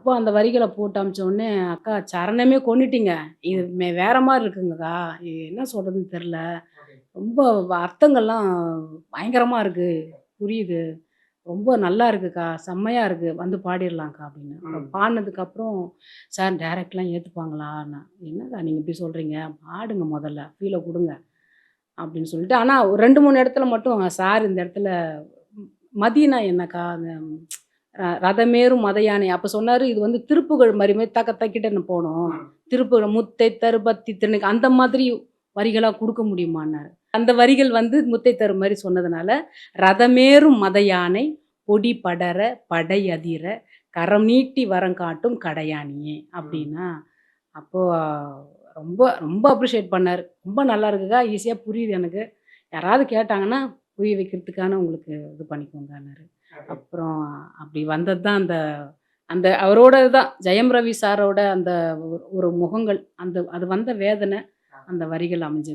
அப்போ அந்த வரிகள போட்டு அனுப்பிச்ச உடனே, "அக்கா சரணமே கொன்னுட்டீங்க. இது வேற மாரி இருக்குங்கக்கா. இது என்ன சொல்றதுன்னு தெரியல. ரொம்ப அர்த்தங்கள்லாம் பயங்கரமா இருக்கு. புரியுது. ரொம்ப நல்லா இருக்குக்கா. செம்மையா இருக்கு. வந்து பாடிடலாம்க்கா" அப்படின்னு. அப்புறம் பாடுனதுக்கப்புறம், "சார் டைரக்ட்லாம் ஏத்துப்பாங்களான்னா?" "என்னக்கா நீங்க இப்படி சொல்றீங்க? பாடுங்க முதல்ல. ஃபீல குடுங்க." அப்படின்னு சொல்லிட்டு ஆனா 2, 3 இடத்துல மட்டும் சார் இந்த இடத்துல ம் மதினா என்னக்கா? அந்த ரதமேறும் மத யானை அப்ப சொன்னாரு, இது வந்து திருப்புகழ் மாரி தக்க தக்கிட்டன்னு போணும். திருப்புகழ் முத்தை தருபத்தி திருநீக்கு அந்த மாதிரி வரிகளா குடுக்க முடியுமான்னாரு. அந்த வரிகள் வந்து முத்தை தரும் மாரி சொன்னதுனால, ரதமேறும் மத யானை பொடி படர படை அதிர கரம் நீட்டி வரம் காட்டும் கடையாணியே அப்படின்னா, அப்போ ரொம்ப ரொம்ப அப்ரிஷியேட் பண்ணாரு. ரொம்ப நல்லா இருக்குக்கா, ஈஸியா புரியுது எனக்கு. யாராவது கேட்டாங்கன்னா, புரிய வைக்கிறதுக்கான உங்களுக்கு இது பண்ணிக்கோங்கன்னாரு. அப்புறம் அப்படி வந்தது தான் அந்த அந்த அவரோட தான் ஜெயம் ரவி சாரோட அந்த ஒரு முகங்கள். அந்த அது வந்த வேதனை, அந்த வரிகள் அமைஞ்சது.